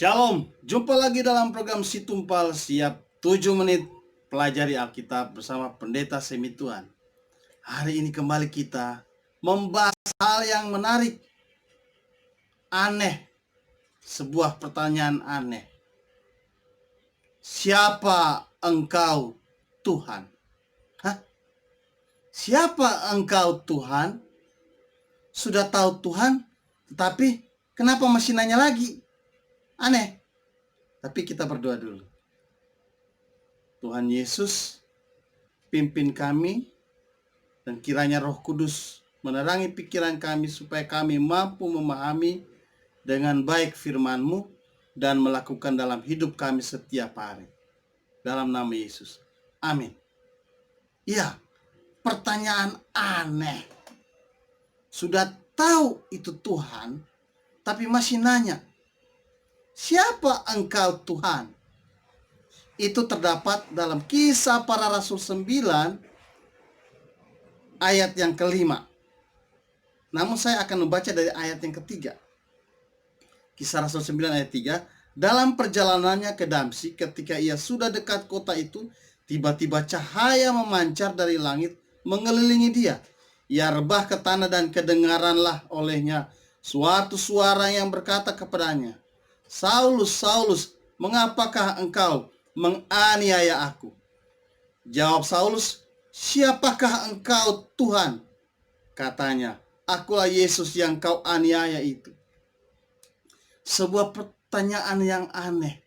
Shalom, jumpa lagi dalam program Si Tumpal siap 7 menit pelajari Alkitab bersama Pendeta Semi Tuhan. Hari ini kembali kita membahas hal yang menarik, aneh, sebuah pertanyaan aneh. Siapa engkau Tuhan? Hah? Siapa engkau Tuhan? Sudah tahu Tuhan, tetapi kenapa masih nanya lagi? Aneh. Tapi kita berdoa dulu. Tuhan Yesus, pimpin kami dan kiranya Roh Kudus menerangi pikiran kami supaya kami mampu memahami dengan baik firman-Mu dan melakukan dalam hidup kami setiap hari. Dalam nama Yesus. Amin. Ya, pertanyaan aneh. Sudah tahu itu Tuhan, tapi masih nanya, siapa engkau Tuhan? Itu terdapat dalam Kisah Para Rasul 9 ayat yang kelima. Namun saya akan membaca dari ayat yang ketiga. Kisah Rasul 9 ayat 3. Dalam perjalanannya ke Damsyik, ketika ia sudah dekat kota itu, tiba-tiba cahaya memancar dari langit mengelilingi dia. Ia rebah ke tanah dan kedengaranlah olehnya suatu suara yang berkata kepadanya, Saulus, Saulus, mengapakah engkau menganiaya aku? Jawab Saulus, siapakah engkau Tuhan? Katanya, akulah Yesus yang kau aniaya itu. Sebuah pertanyaan yang aneh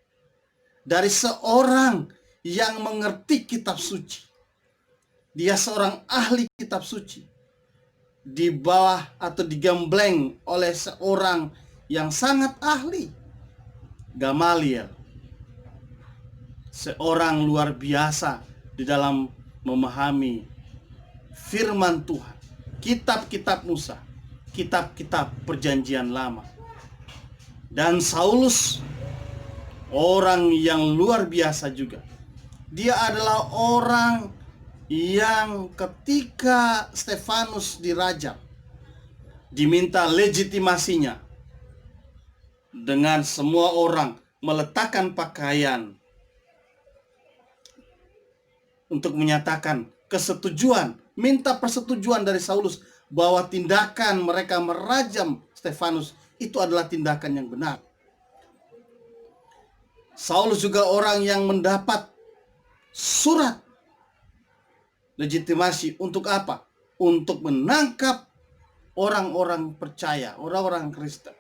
dari seorang yang mengerti kitab suci. Dia seorang ahli kitab suci, di bawah atau digembleng oleh seorang yang sangat ahli, Gamaliel. Seorang luar biasa di dalam memahami firman Tuhan, kitab-kitab Musa, kitab-kitab perjanjian lama. Dan Saulus, orang yang luar biasa juga. Dia adalah orang yang ketika Stefanus dirajam, diminta legitimasinya dengan semua orang meletakkan pakaian untuk menyatakan kesetujuan, minta persetujuan dari Saulus bahwa tindakan mereka merajam Stefanus itu adalah tindakan yang benar. Saulus juga orang yang mendapat surat legitimasi untuk apa? Untuk menangkap orang-orang percaya, orang-orang Kristen.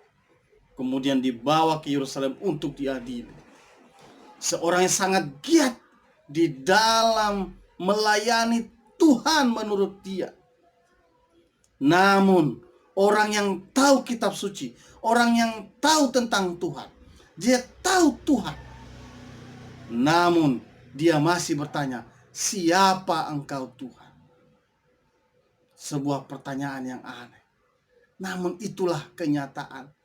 Kemudian dibawa ke Yerusalem untuk diadili. Seorang yang sangat giat di dalam melayani Tuhan menurut dia. Namun orang yang tahu kitab suci, orang yang tahu tentang Tuhan, dia tahu Tuhan. Namun dia masih bertanya, siapa engkau Tuhan? Sebuah pertanyaan yang aneh. Namun itulah kenyataan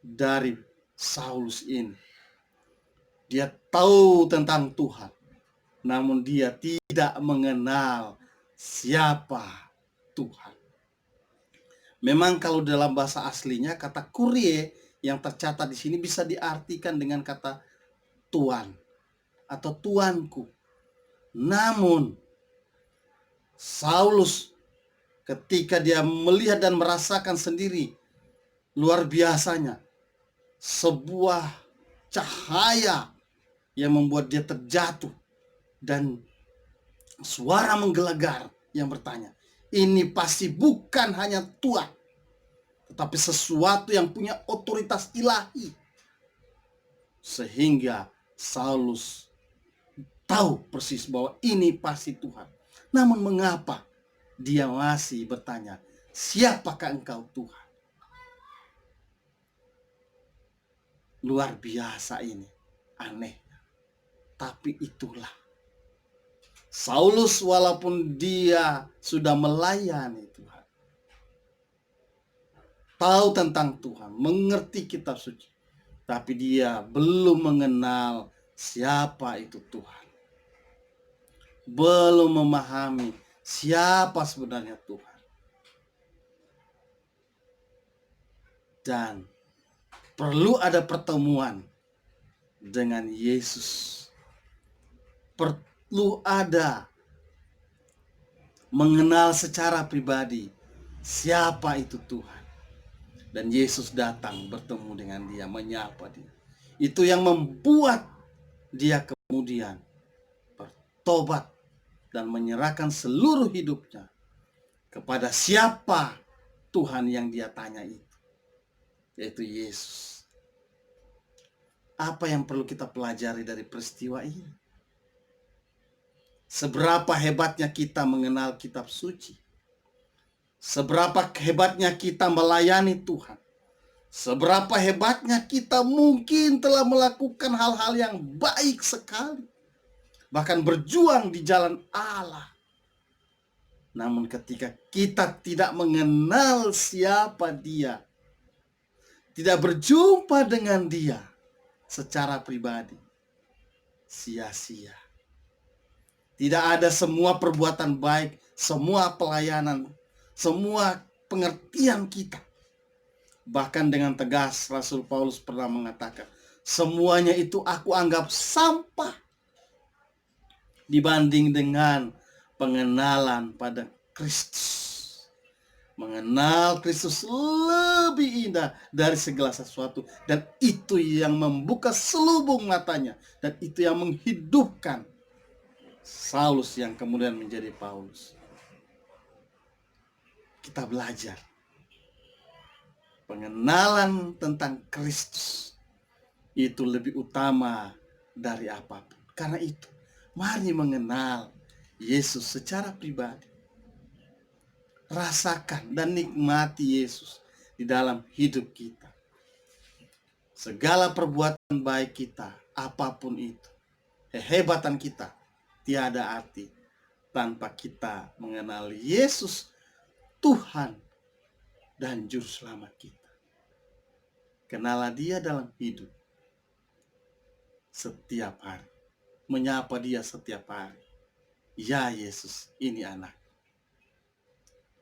dari Saulus ini. Dia tahu tentang Tuhan, namun dia tidak mengenal siapa Tuhan. Memang kalau dalam bahasa aslinya kata kurie yang tercatat di sini bisa diartikan dengan kata tuan atau tuanku. Namun Saulus ketika dia melihat dan merasakan sendiri luar biasanya sebuah cahaya yang membuat dia terjatuh dan suara menggelegar yang bertanya, ini pasti bukan hanya Tuhan, tetapi sesuatu yang punya otoritas ilahi. Sehingga Saulus tahu persis bahwa ini pasti Tuhan. Namun mengapa dia masih bertanya, siapakah engkau Tuhan? Luar biasa ini, aneh. Tapi itulah Saulus, walaupun dia sudah melayani Tuhan, tahu tentang Tuhan, mengerti kitab suci, tapi dia belum mengenal siapa itu Tuhan. Belum memahami siapa sebenarnya Tuhan. Dan perlu ada pertemuan dengan Yesus. Perlu ada mengenal secara pribadi siapa itu Tuhan. Dan Yesus datang bertemu dengan dia, menyapa dia. Itu yang membuat dia kemudian bertobat dan menyerahkan seluruh hidupnya kepada siapa Tuhan yang dia tanya itu, yaitu Yesus. Apa yang perlu kita pelajari dari peristiwa ini? Seberapa hebatnya kita mengenal kitab suci. Seberapa hebatnya kita melayani Tuhan. Seberapa hebatnya kita mungkin telah melakukan hal-hal yang baik sekali. Bahkan berjuang di jalan Allah. Namun ketika kita tidak mengenal siapa dia, tidak berjumpa dengan dia secara pribadi, sia-sia. Tidak ada semua perbuatan baik, semua pelayanan, semua pengertian kita. Bahkan dengan tegas Rasul Paulus pernah mengatakan, semuanya itu aku anggap sampah dibanding dengan pengenalan pada Kristus. Mengenal Kristus lebih indah dari segala sesuatu. Dan itu yang membuka selubung matanya. Dan itu yang menghidupkan Saulus yang kemudian menjadi Paulus. Kita belajar pengenalan tentang Kristus itu lebih utama dari apapun. Karena itu, mari mengenal Yesus secara pribadi. Rasakan dan nikmati Yesus di dalam hidup kita. Segala perbuatan baik kita, apapun itu, kehebatan kita, tiada arti tanpa kita mengenal Yesus, Tuhan dan Juru Selamat kita. Kenalah dia dalam hidup setiap hari. Menyapa dia setiap hari. Ya Yesus, ini anak.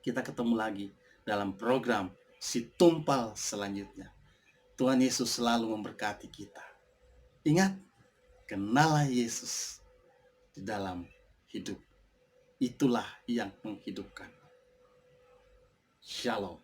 Kita ketemu lagi dalam program Si Tumpal selanjutnya. Tuhan Yesus selalu memberkati kita. Ingat, kenalah Yesus di dalam hidup. Itulah yang menghidupkan. Shalom.